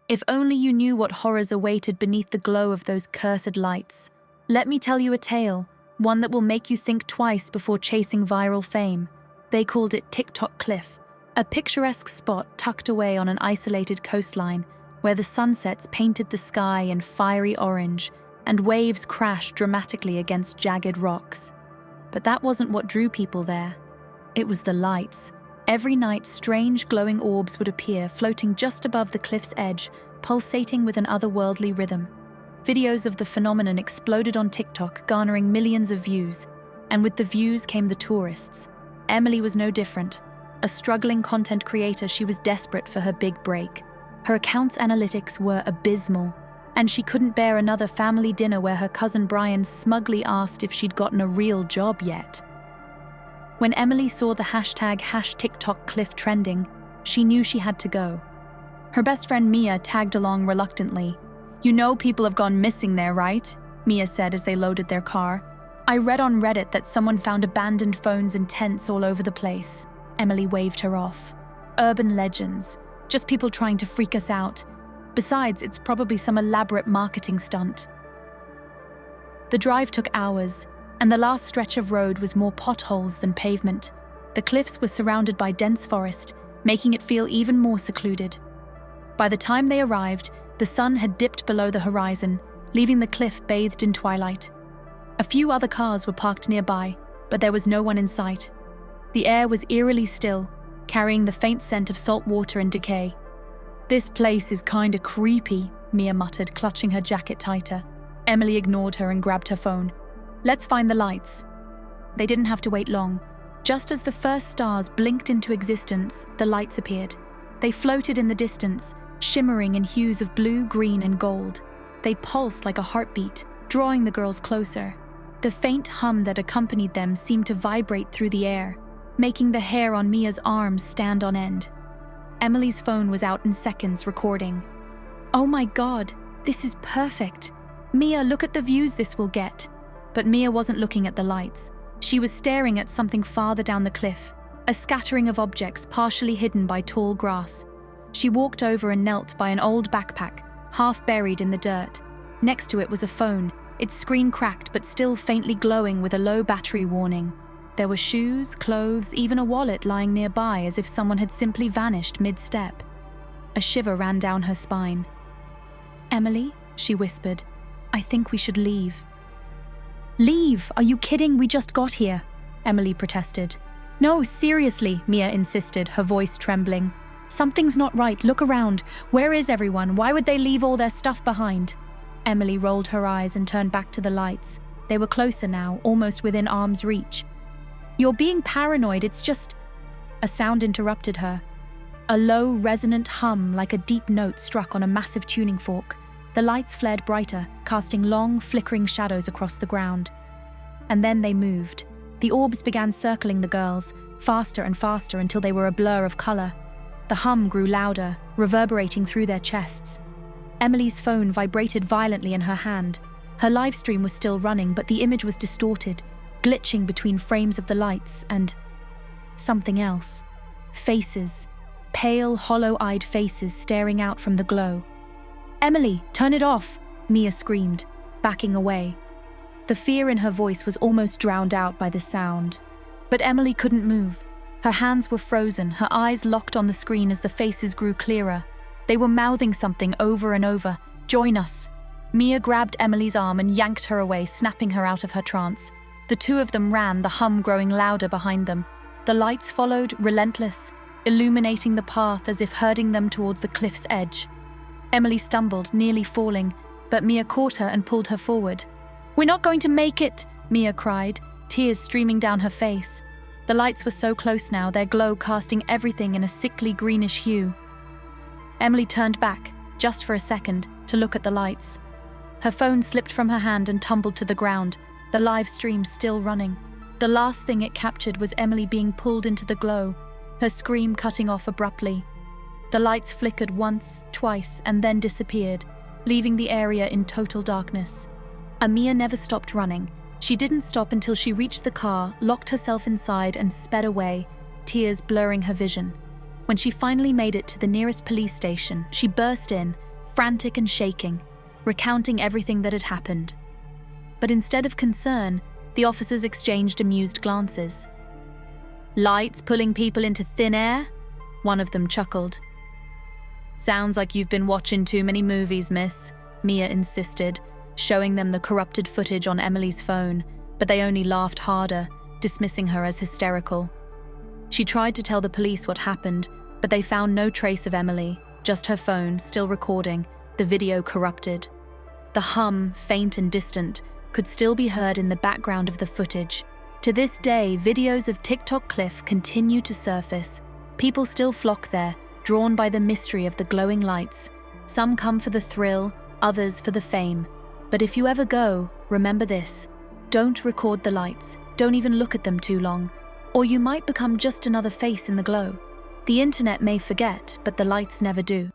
If only you knew what horrors awaited beneath the glow of those cursed lights. Let me tell you a tale, one that will make you think twice before chasing viral fame. They called it TikTok Cliff, a picturesque spot tucked away on an isolated coastline where the sunsets painted the sky in fiery orange and waves crashed dramatically against jagged rocks. But that wasn't what drew people there. It was the lights. Every night, strange glowing orbs would appear, floating just above the cliff's edge, pulsating with an otherworldly rhythm. Videos of the phenomenon exploded on TikTok, garnering millions of views. And with the views came the tourists. Emily was no different. A struggling content creator, she was desperate for her big break. Her account's analytics were abysmal, and she couldn't bear another family dinner where her cousin Brian smugly asked if she'd gotten a real job yet. When Emily saw the #TikTokCliff trending, she knew she had to go. Her best friend Mia tagged along reluctantly. "You know people have gone missing there, right?" Mia said as they loaded their car. "I read on Reddit that someone found abandoned phones and tents all over the place." Emily waved her off. "Urban legends. Just people trying to freak us out. Besides, it's probably some elaborate marketing stunt." The drive took hours, and the last stretch of road was more potholes than pavement. The cliffs were surrounded by dense forest, making it feel even more secluded. By the time they arrived, the sun had dipped below the horizon, leaving the cliff bathed in twilight. A few other cars were parked nearby, but there was no one in sight. The air was eerily still, carrying the faint scent of salt water and decay. "This place is kinda creepy," Mia muttered, clutching her jacket tighter. Emily ignored her and grabbed her phone. "Let's find the lights." They didn't have to wait long. Just as the first stars blinked into existence, the lights appeared. They floated in the distance, shimmering in hues of blue, green, and gold. They pulsed like a heartbeat, drawing the girls closer. The faint hum that accompanied them seemed to vibrate through the air, making the hair on Mia's arms stand on end. Emily's phone was out in seconds, recording. "Oh my God, this is perfect. Mia, look at the views this will get." But Mia wasn't looking at the lights. She was staring at something farther down the cliff, a scattering of objects partially hidden by tall grass. She walked over and knelt by an old backpack, half buried in the dirt. Next to it was a phone, its screen cracked but still faintly glowing with a low battery warning. There were shoes, clothes, even a wallet lying nearby as if someone had simply vanished mid-step. A shiver ran down her spine. "Emily," she whispered, "I think we should leave." "Leave? Are you kidding? We just got here," Emily protested. "No, seriously," Mia insisted, her voice trembling. "Something's not right. Look around. Where is everyone? Why would they leave all their stuff behind?" Emily rolled her eyes and turned back to the lights. They were closer now, almost within arm's reach. "You're being paranoid, it's just—" A sound interrupted her. A low, resonant hum like a deep note struck on a massive tuning fork. The lights flared brighter, casting long, flickering shadows across the ground. And then they moved. The orbs began circling the girls, faster and faster until they were a blur of color. The hum grew louder, reverberating through their chests. Emily's phone vibrated violently in her hand. Her live stream was still running, but the image was distorted, glitching between frames of the lights and something else. Faces. Pale, hollow-eyed faces staring out from the glow. "Emily, turn it off!" Mia screamed, backing away. The fear in her voice was almost drowned out by the sound. But Emily couldn't move. Her hands were frozen, her eyes locked on the screen as the faces grew clearer. They were mouthing something over and over. "Join us!" Mia grabbed Emily's arm and yanked her away, snapping her out of her trance. The two of them ran, the hum growing louder behind them. The lights followed, relentless, illuminating the path as if herding them towards the cliff's edge. Emily stumbled, nearly falling, but Mia caught her and pulled her forward. "We're not going to make it!" Mia cried, tears streaming down her face. The lights were so close now, their glow casting everything in a sickly greenish hue. Emily turned back, just for a second, to look at the lights. Her phone slipped from her hand and tumbled to the ground, the live stream still running. The last thing it captured was Emily being pulled into the glow, her scream cutting off abruptly. The lights flickered once, twice, and then disappeared, leaving the area in total darkness. Mia never stopped running. She didn't stop until she reached the car, locked herself inside, and sped away, tears blurring her vision. When she finally made it to the nearest police station, she burst in, frantic and shaking, recounting everything that had happened. But instead of concern, the officers exchanged amused glances. "Lights pulling people into thin air?" one of them chuckled. "Sounds like you've been watching too many movies, miss," Mia insisted, showing them the corrupted footage on Emily's phone, but they only laughed harder, dismissing her as hysterical. She tried to tell the police what happened, but they found no trace of Emily, just her phone still recording, the video corrupted. The hum, faint and distant, could still be heard in the background of the footage. To this day, videos of TikTok Cliff continue to surface. People still flock there, drawn by the mystery of the glowing lights. Some come for the thrill, others for the fame. But if you ever go, remember this: don't record the lights, don't even look at them too long, or you might become just another face in the glow. The internet may forget, but the lights never do.